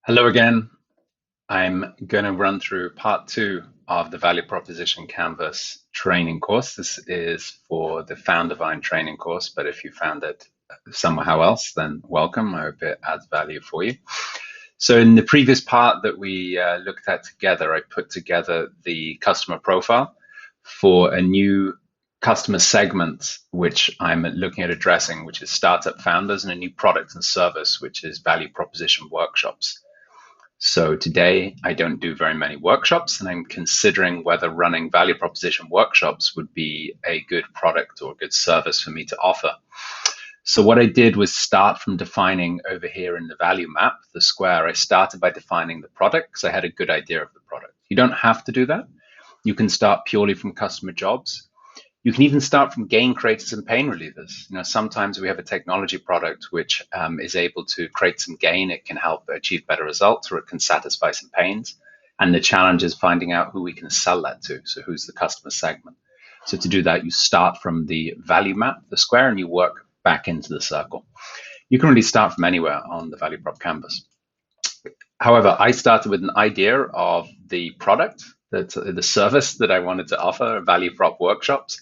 Hello again. I'm going to run through part two of the Value Proposition Canvas training course. This is for the Foundervine training course, but if you found it somehow else, then welcome. I hope it adds value for you. So in the previous part that we looked at together, I put together the customer profile for a new customer segment, which I'm looking at addressing, which is startup founders, and a new product and service, which is value proposition workshops. So today I don't do very many workshops, and I'm considering whether running value proposition workshops would be a good product or a good service for me to offer. So what I did was start from defining over here in the value map, the square. I started by defining the product because I had a good idea of the product. You don't have to do that. You can start purely from customer jobs. You can even start from gain creators and pain relievers. Sometimes we have a technology product which is able to create some gain. It can help achieve better results, or it can satisfy some pains. And the challenge is finding out who we can sell that to. So who's the customer segment? So to do that, you start from the value map, the square, and you work back into the circle. You can really start from anywhere on the value prop canvas. However, I started with an idea of the product, the service that I wanted to offer, value prop workshops.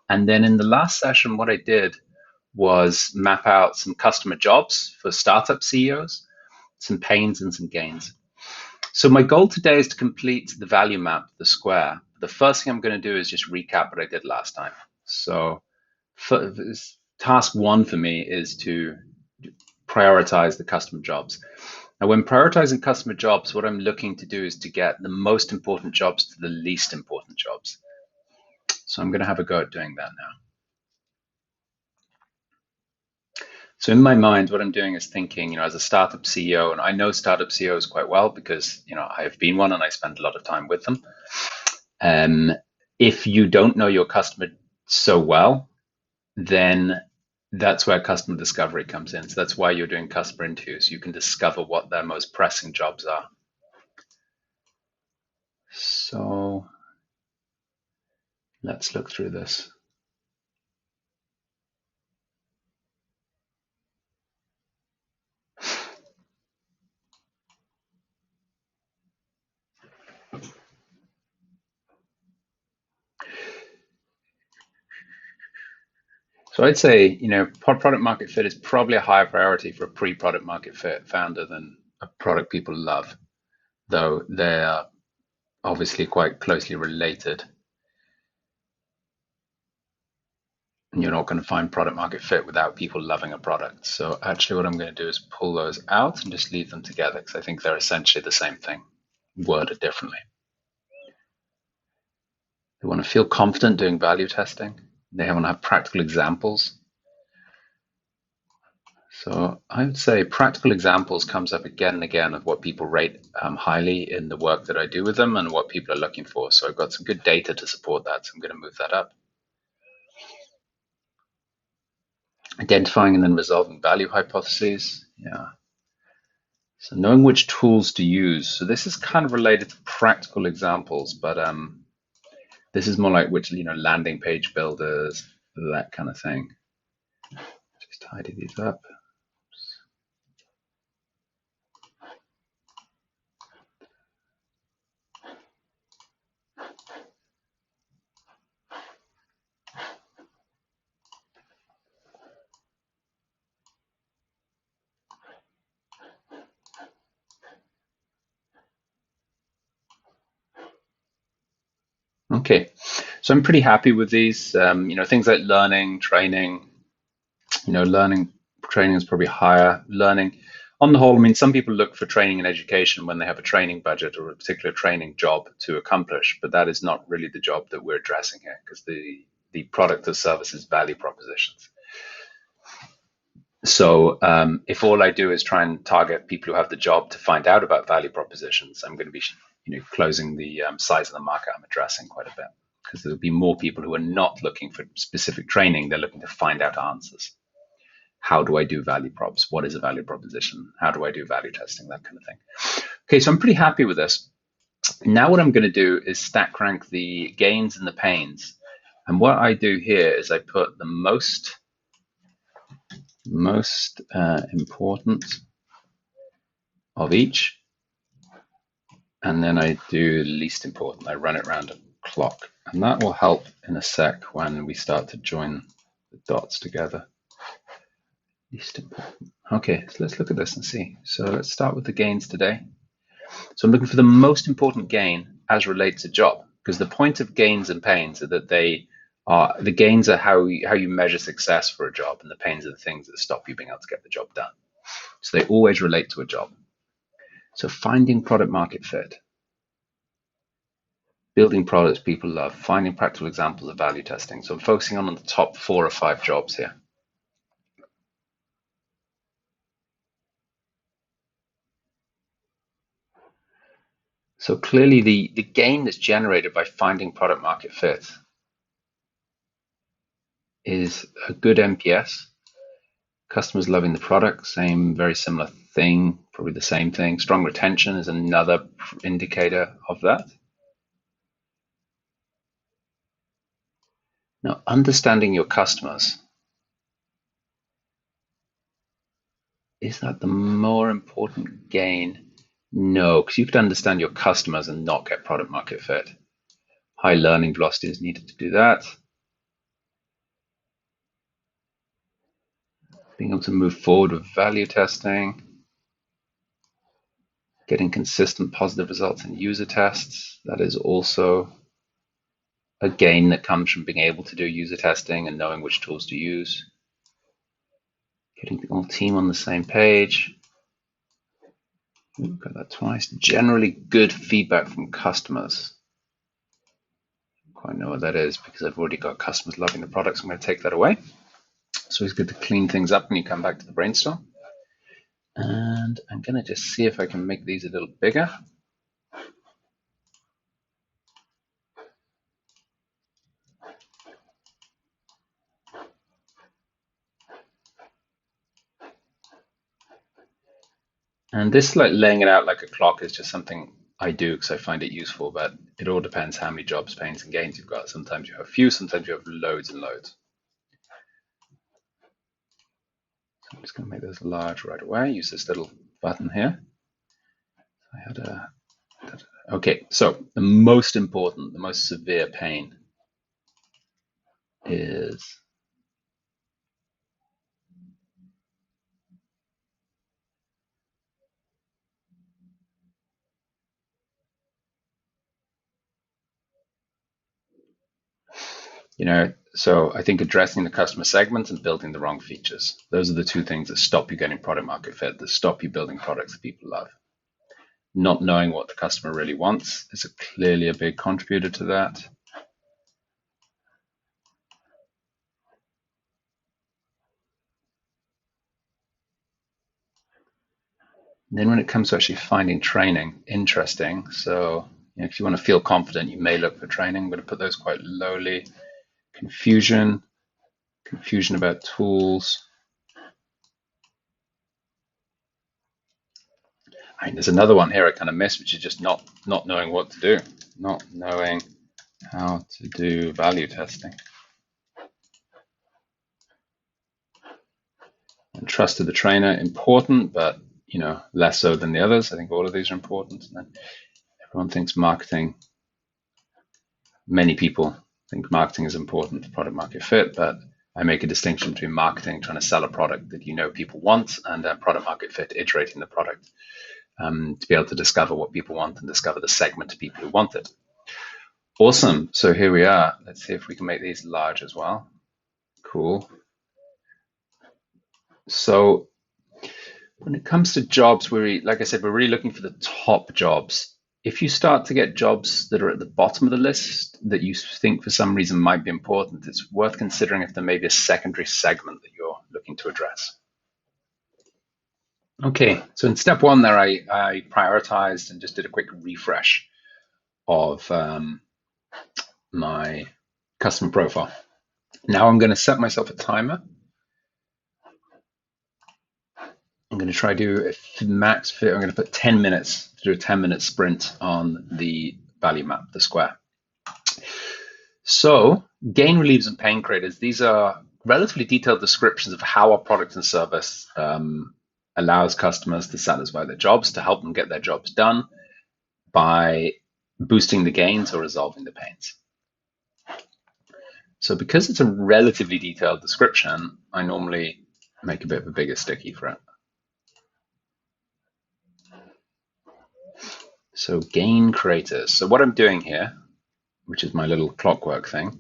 And then in the last session, what I did was map out some customer jobs for startup CEOs, some pains and some gains. So my goal today is to complete the value map, the square. The first thing I'm going to do is just recap what I did last time. So task one for me is to prioritize the customer jobs. Now, when prioritizing customer jobs, what I'm looking to do is to get the most important jobs to the least important jobs. So I'm going to have a go at doing that now. So in my mind, what I'm doing is thinking, as a startup CEO, and I know startup CEOs quite well because, I've been one and I spend a lot of time with them. If you don't know your customer so well, then that's where customer discovery comes in. So that's why you're doing customer interviews. You can discover what their most pressing jobs are. So let's look through this. So I'd say, product market fit is probably a higher priority for a pre-product market fit founder than a product people love, though they're obviously quite closely related. And you're not going to find product market fit without people loving a product. So actually what I'm going to do is pull those out and just leave them together because I think they're essentially the same thing, worded differently. They want to feel confident doing value testing. They want to have practical examples. So I would say practical examples comes up again and again of what people rate highly in the work that I do with them and what people are looking for. So I've got some good data to support that. So I'm going to move that up. Identifying and then resolving value hypotheses. Yeah. So knowing which tools to use. So this is kind of related to practical examples, but this is more like which, landing page builders, that kind of thing. Just tidy these up. Okay, so I'm pretty happy with these. Things like learning, training. Learning, training is probably higher. Learning, on the whole, I mean, some people look for training and education when they have a training budget or a particular training job to accomplish, but that is not really the job that we're addressing here because the product or service is value propositions. So if all I do is try and target people who have the job to find out about value propositions, I'm going to be closing the size of the market I'm addressing quite a bit because there'll be more people who are not looking for specific training. They're looking to find out answers. How do I do value props? What is a value proposition? How do I do value testing? That kind of thing. Okay, so I'm pretty happy with this. Now what I'm going to do is stack rank the gains and the pains. And what I do here is I put the most important of each. And then I do least important. I run it around a clock. And that will help in a sec when we start to join the dots together. Least important. Okay, so let's look at this and see. So let's start with the gains today. So I'm looking for the most important gain as relates to job, because the point of gains and pains are that the gains are how you measure success for a job, and the pains are the things that stop you being able to get the job done. So they always relate to a job. So finding product market fit, building products people love, finding practical examples of value testing. So I'm focusing on the top 4 or 5 jobs here. So clearly the gain that's generated by finding product market fit is a good NPS. Customers loving the product, very similar thing, probably the same thing. Strong retention is another indicator of that. Now, understanding your customers, is that the more important gain? No, because you could understand your customers and not get product market fit. High learning velocity is needed to do that. Being able to move forward with value testing. Getting consistent positive results in user tests. That is also a gain that comes from being able to do user testing and knowing which tools to use. Getting the whole team on the same page. Got that twice. Generally good feedback from customers. I don't quite know what that is because I've already got customers loving the products. I'm going to take that away. So it's good to clean things up when you come back to the brainstorm. And I'm going to just see if I can make these a little bigger. And this, like laying it out like a clock, is just something I do because I find it useful, but it all depends how many jobs, pains, and gains you've got. Sometimes you have a few, sometimes you have loads and loads. So I'm just going to make this large right away. Use this little button here. Okay, so the most important, the most severe pain is so I think addressing the customer segments and building the wrong features. Those are the two things that stop you getting product market fit, that stop you building products that people love. Not knowing what the customer really wants is clearly a big contributor to that. And then when it comes to actually finding training, interesting. So if you want to feel confident, you may look for training. I'm going to put those quite lowly. Confusion about tools. I mean, there's another one here I kind of missed, which is just not knowing what to do, not knowing how to do value testing. And trust of the trainer, important, but less so than the others. I think all of these are important. And then everyone thinks marketing. Many people think marketing is important for product market fit, but I make a distinction between marketing, trying to sell a product that people want, and product market fit, iterating the product to be able to discover what people want and discover the segment of people who want it. Awesome. So here we are. Let's see if we can make these large as well. Cool. So when it comes to jobs, like I said, we're really looking for the top jobs. If you start to get jobs that are at the bottom of the list that you think for some reason might be important, it's worth considering if there may be a secondary segment that you're looking to address. Okay, so in step 1 there, I prioritized and just did a quick refresh of my customer profile. Now I'm going to set myself a timer. I'm going to try to do a max fit. I'm going to put 10 minutes to do a 10-minute sprint on the value map, the square. So gain relievers and pain creators, these are relatively detailed descriptions of how a product and service allows customers to satisfy their jobs, to help them get their jobs done by boosting the gains or resolving the pains. So because it's a relatively detailed description, I normally make a bit of a bigger sticky for it. So gain creators. So what I'm doing here, which is my little clockwork thing,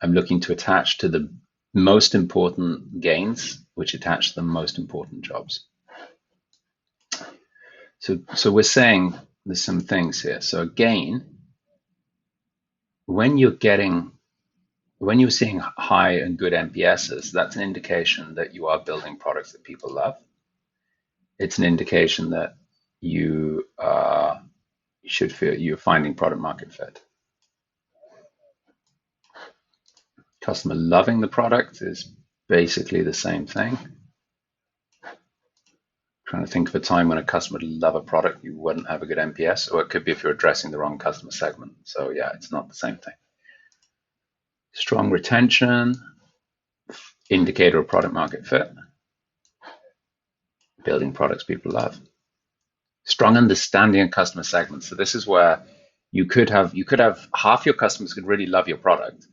I'm looking to attach to the most important gains, which attach to the most important jobs. So we're saying there's some things here. So again, when you're seeing high and good NPSs, that's an indication that you are building products that people love. It's an indication that you should feel you're finding product market fit. Customer loving the product is basically the same thing. Trying to think of a time when a customer would love a product, you wouldn't have a good NPS, or it could be if you're addressing the wrong customer segment. So yeah, it's not the same thing. Strong retention, indicator of product market fit, building products people love. Strong understanding of customer segments. So this is where you could have half your customers could really love your product,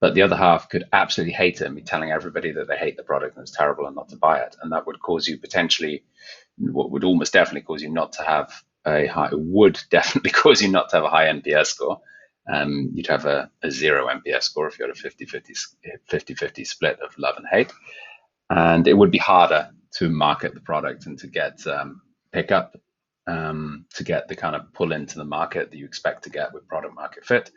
but the other half could absolutely hate it and be telling everybody that they hate the product and it's terrible and not to buy it. And that would cause you potentially, what would almost definitely cause you not to have a high, would definitely cause you not to have a high NPS score. You'd have a 0 NPS score if you had a 50-50 split of love and hate. And it would be harder to market the product and to get pickup, to get the kind of pull into the market that you expect to get with product market fit.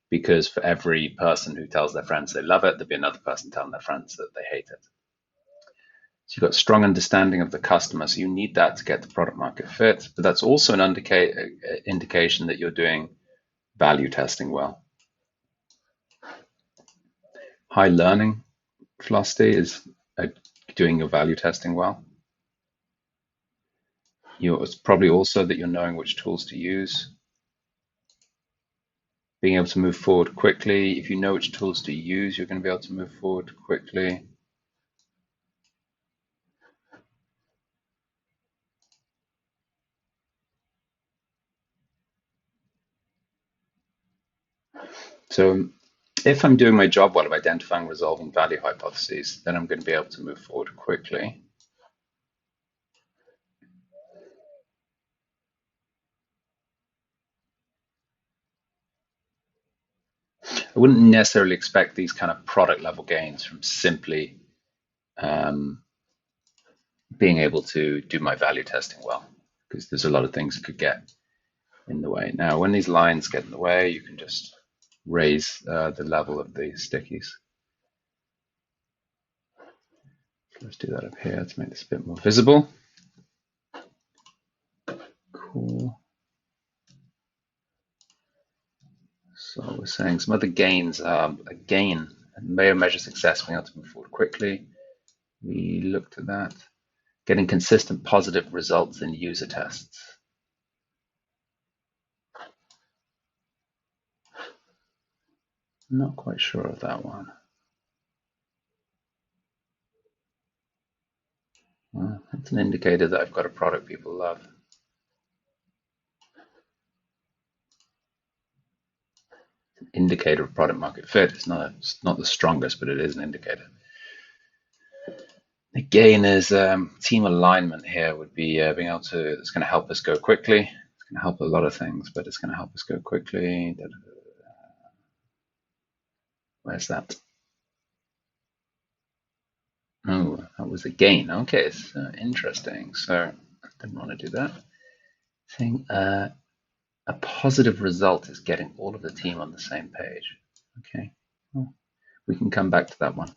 Because for every person who tells their friends they love it, there'll be another person telling their friends that they hate it. So you've got strong understanding of the customer, so you need that to get the product market fit. But that's also an indication that you're doing value testing well. High learning velocity is doing your value testing well. It's probably also that you're knowing which tools to use. Being able to move forward quickly. If you know which tools to use, you're going to be able to move forward quickly. So if I'm doing my job well of identifying, resolving value hypotheses, then I'm going to be able to move forward quickly. I wouldn't necessarily expect these kind of product level gains from simply being able to do my value testing well, because there's a lot of things that could get in the way. Now, when these lines get in the way, you can just raise the level of the stickies. Let's do that up here to make this a bit more visible. Cool. So we're saying some other gains. A gain may measure success being able to move forward quickly. We looked at that. Getting consistent positive results in user tests. I'm not quite sure of that one. Well, it's an indicator that I've got a product people love. It's an indicator of product market fit. It's not the strongest, but it is an indicator. Again, is team alignment here would be being able to, it's going to help us go quickly. It's going to help a lot of things, but it's going to help us go quickly. Where's that? Oh, that was a gain. Okay, it's interesting. So I didn't want to do that. Saying a positive result is getting all of the team on the same page. Okay, well, we can come back to that one.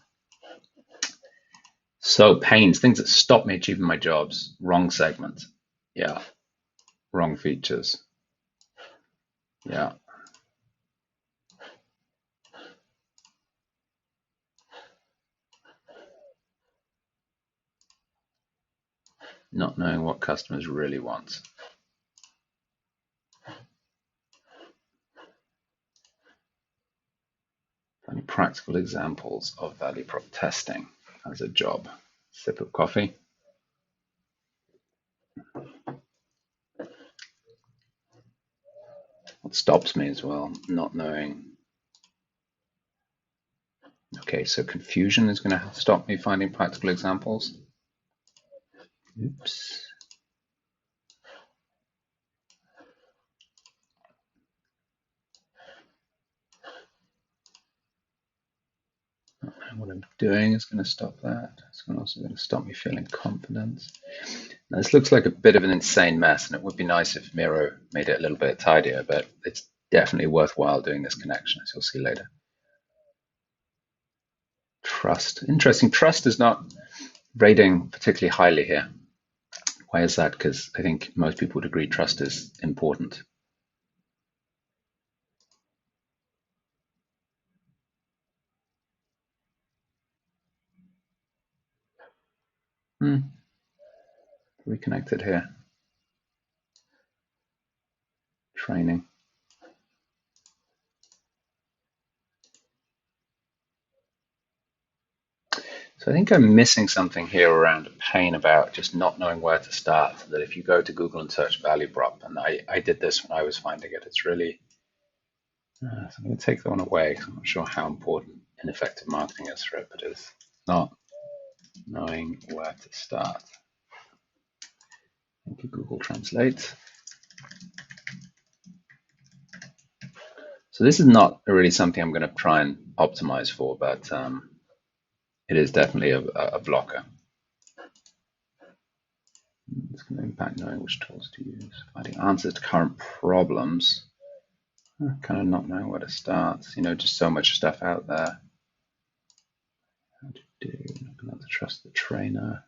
So pains, things that stop me achieving my jobs. Wrong segment. Yeah. Wrong features. Yeah. Not knowing what customers really want. Any practical examples of value prop testing as a job? Sip of coffee. what stops me as well, not knowing. Okay, so confusion is going to stop me finding practical examples. Oops. What I'm doing is going to stop that. It's also going to stop me feeling confident. Now, this looks like a bit of an insane mess, and it would be nice if Miro made it a little bit tidier, but it's definitely worthwhile doing this connection, as you'll see later. Trust. Interesting. Trust is not rating particularly highly here. Why is that? Because I think most people would agree trust is important. Reconnected here. Training. So I think I'm missing something here around a pain about just not knowing where to start. That if you go to Google and search value prop, and I did this when I was finding it, it's really, so I'm going to take that one away because I'm not sure how important ineffective marketing is for it, but it's not knowing where to start. Thank you, Google Translate. So this is not really something I'm going to try and optimize for, but it is definitely a blocker. It's going to impact knowing which tools to use. Finding answers to current problems. Kind of not knowing where to start. You know, just so much stuff out there. How to do, not to trust the trainer.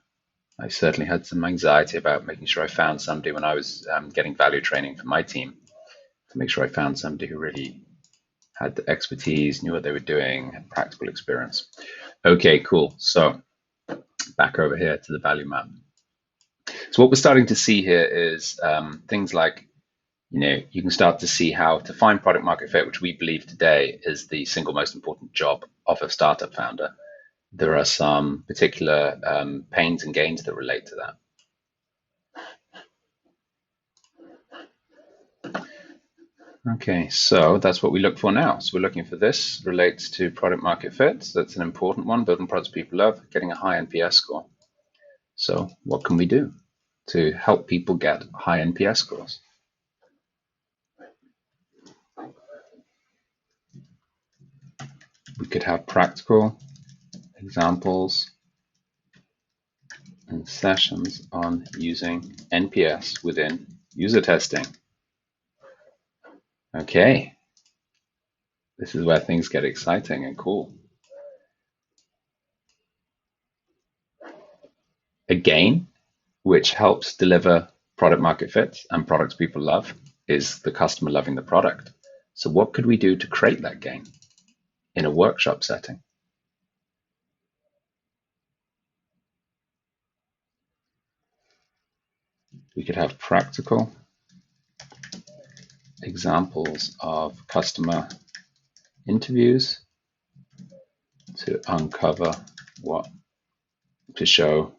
I certainly had some anxiety about making sure I found somebody when I was getting value training for my team, to make sure I found somebody who really had the expertise, knew what they were doing, had practical experience. Okay, cool. So back over here to the value map. So what we're starting to see here is things like, you know, you can start to see how to find product market fit, which we believe today is the single most important job of a startup founder. There are some particular pains and gains that relate to that. Okay, so that's what we look for now. So we're looking for this, relates to product market fit. So that's an important one, building products people love, getting a high NPS score. So what can we do to help people get high NPS scores? We could have practical examples and sessions on using NPS within user testing. Okay, this is where things get exciting and cool. A gain, which helps deliver product market fit and products people love, is the customer loving the product. So what could we do to create that gain in a workshop setting? We could have practical examples of customer interviews to uncover what, to show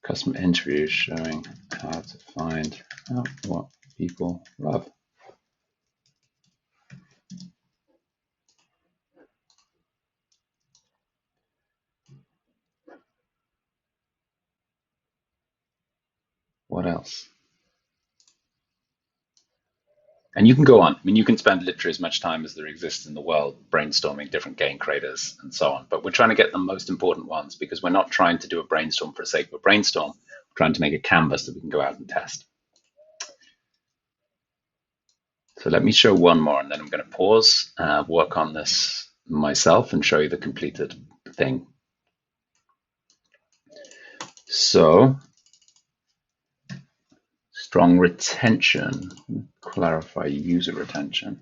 customer interviews showing how to find out what people love. What else? And you can go on. I mean, you can spend literally as much time as there exists in the world brainstorming different gain creators and so on. But we're trying to get the most important ones because we're not trying to do a brainstorm for the sake of a brainstorm. We're trying to make a canvas that we can go out and test. So let me show one more, and then I'm going to pause, work on this myself, and show you the completed thing. So strong retention, clarify user retention.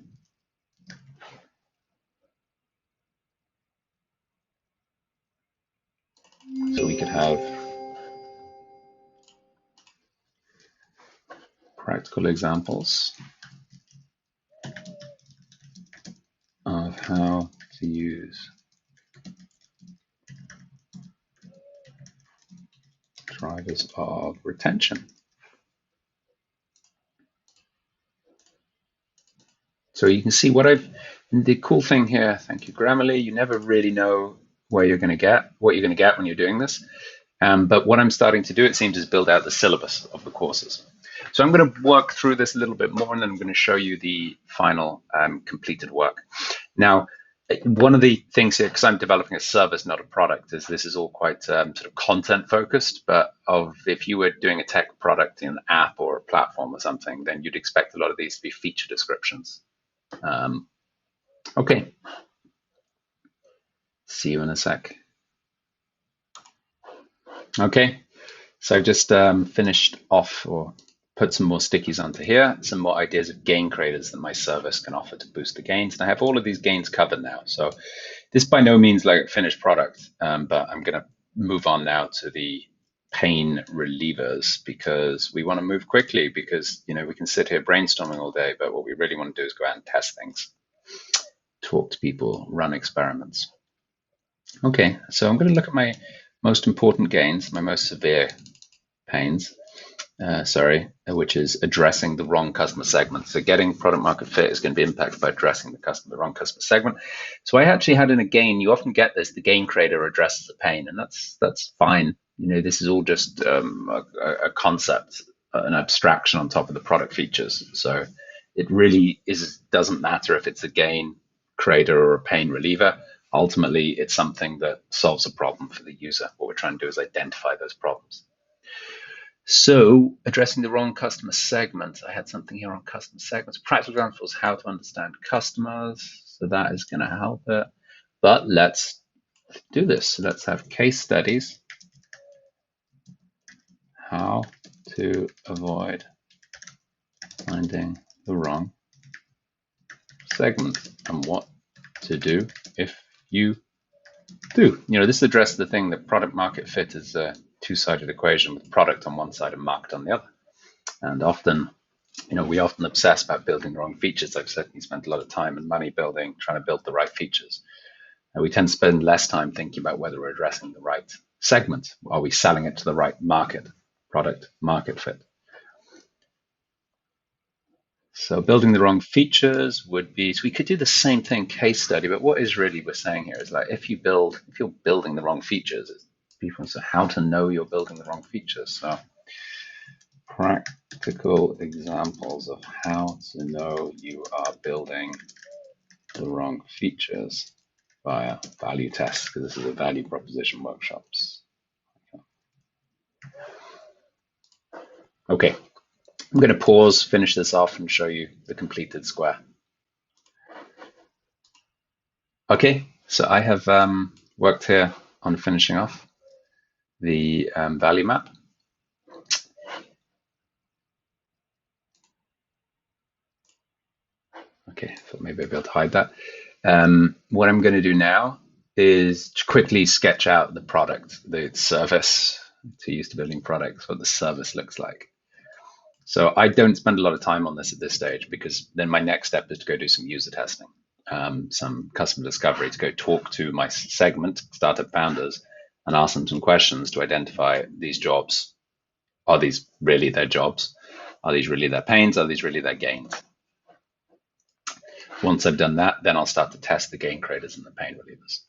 So we could have practical examples of how to use drivers of retention. So you can see the cool thing here, thank you Grammarly, you never really know what you're going to get when you're doing this. But what I'm starting to do, it seems, is build out the syllabus of the courses. So I'm going to work through this a little bit more, and then I'm going to show you the final completed work. Now, one of the things here, because I'm developing a service, not a product, is this is all quite sort of content focused. But if you were doing a tech product in an app or a platform or something, then you'd expect a lot of these to be feature descriptions. Okay, see you in a sec. Okay, so I've just finished off or put some more stickies onto here, some more ideas of gain creators that my service can offer to boost the gains. And I have all of these gains covered now. So this by no means like a finished product, but I'm going to move on now to the pain relievers because we want to move quickly because, we can sit here brainstorming all day, but what we really want to do is go out and test things, talk to people, run experiments. Okay, so I'm going to look at my most important gains, my most severe pains, which is addressing the wrong customer segment. So getting product market fit is going to be impacted by addressing the wrong customer segment. So I actually had in a gain, you often get this, the gain creator addresses a pain, and that's fine. This is all just a concept, an abstraction on top of the product features. So it really doesn't matter if it's a gain creator or a pain reliever. Ultimately, it's something that solves a problem for the user. What we're trying to do is identify those problems. So addressing the wrong customer segment, I had something here on customer segments. Practical examples, how to understand customers. So that is going to help it. But let's do this. So let's have case studies. How to avoid finding the wrong segment and what to do if you do. This addresses the thing that product market fit is a two-sided equation with product on one side and market on the other. And often, we often obsess about building the wrong features. I've certainly spent a lot of time and money trying to build the right features. And we tend to spend less time thinking about whether we're addressing the right segment. Are we selling it to the right market, product market fit? So building the wrong features would be, so we could do the same thing case study, but what is really we're saying here is like, if you're building the wrong features, people say how to know you're building the wrong features. So practical examples of how to know you are building the wrong features via value tests, because this is a value proposition workshops. Okay, I'm going to pause, finish this off, and show you the completed square. Okay, so I have worked here on finishing off the value map. Okay, so maybe I'll be able to hide that. What I'm going to do now is quickly sketch out the product, the service, to use to building products, what the service looks like. So I don't spend a lot of time on this at this stage because then my next step is to go do some user testing, some customer discovery, to go talk to my segment, startup founders, and ask them some questions to identify these jobs. Are these really their jobs? Are these really their pains? Are these really their gains? Once I've done that, then I'll start to test the gain creators and the pain relievers.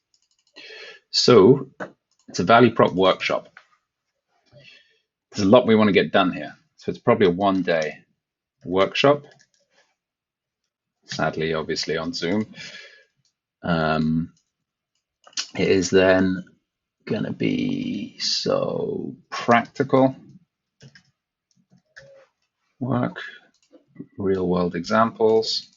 So it's a value prop workshop. There's a lot we want to get done here. So it's probably a one-day workshop, sadly, obviously on Zoom. It is then going to be so practical work, real-world examples.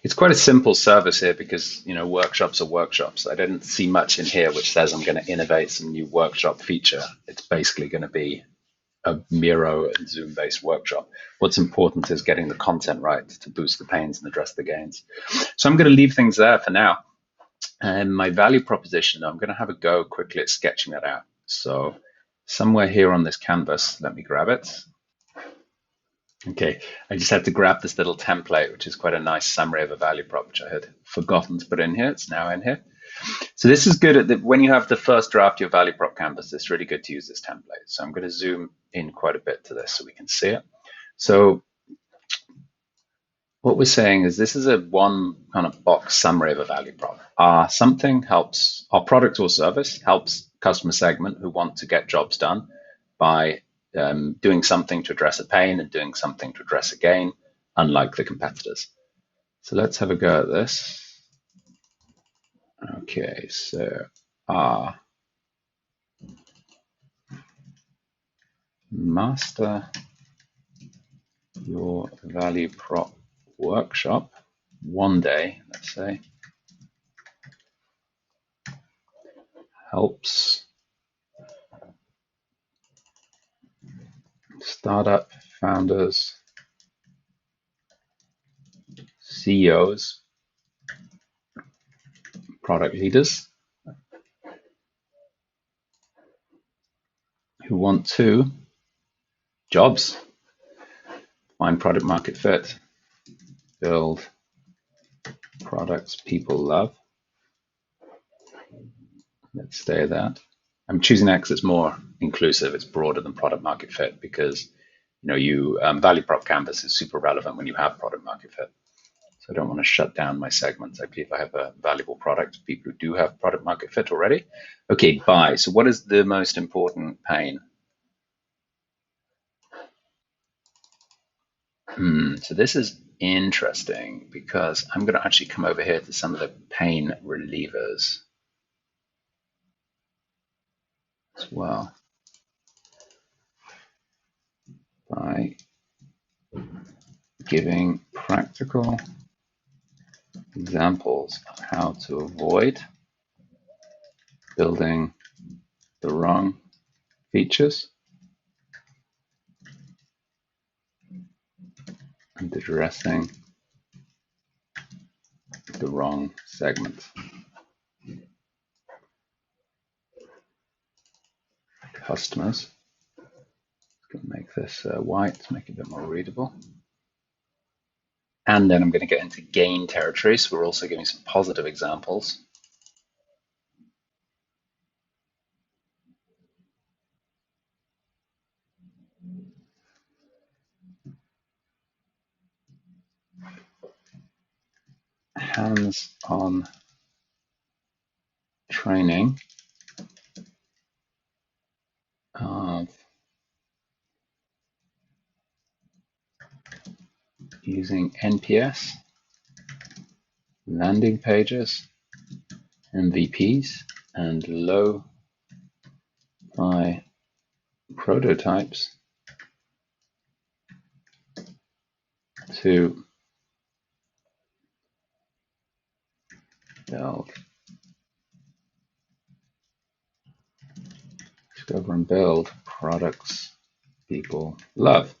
It's quite a simple service here because, workshops are workshops. I didn't see much in here which says I'm going to innovate some new workshop feature. It's basically going to be a Miro and Zoom-based workshop. What's important is getting the content right to boost the pains and address the gains. So I'm going to leave things there for now. And my value proposition, I'm going to have a go quickly at sketching that out. So somewhere here on this canvas, let me grab it. Okay, I just had to grab this little template, which is quite a nice summary of a value prop, which I had forgotten to put in here. It's now in here. So this is good when you have the first draft of your value prop canvas. It's really good to use this template. So I'm going to zoom in quite a bit to this so we can see it. So what we're saying is this is a one kind of box summary of a value prop. Something helps, our product or service helps customer segment who want to get jobs done by doing something to address a pain and doing something to address a gain, unlike the competitors. So let's have a go at this. Okay, so master your value prop workshop one day, let's say, helps startup founders, CEOs, product leaders who want to jobs, find product market fit, build products people love. Let's stay that. I'm choosing that because it's more inclusive. It's broader than product market fit because value prop canvas is super relevant when you have product market fit. So I don't want to shut down my segments. I believe I have a valuable product for people who do have product market fit already. Okay, buy. So what is the most important pain? So this is interesting because I'm going to actually come over here to some of the pain relievers as well by giving practical examples of how to avoid building the wrong features and addressing the wrong segment. Customers. Going to make this white to make it a bit more readable. And then I'm going to get into gain territory. So we're also giving some positive examples. Hands-on training of using NPS, landing pages, MVPs, and low-fi prototypes to build, discover and build products people love.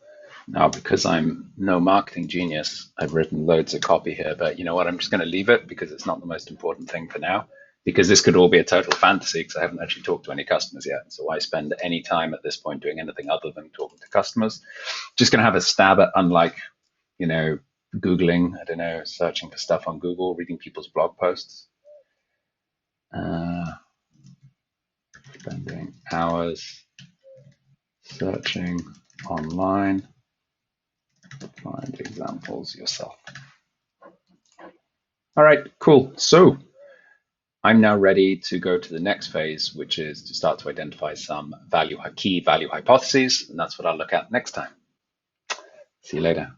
Now, because I'm no marketing genius, I've written loads of copy here, but you know what? I'm just going to leave it because it's not the most important thing for now, because this could all be a total fantasy because I haven't actually talked to any customers yet. So why spend any time at this point doing anything other than talking to customers? Just going to have a stab at, unlike, Googling, I don't know, searching for stuff on Google, reading people's blog posts. Spending hours searching online. Find examples yourself. All right, cool. So I'm now ready to go to the next phase, which is to start to identify some key value hypotheses, and that's what I'll look at next time. See you later.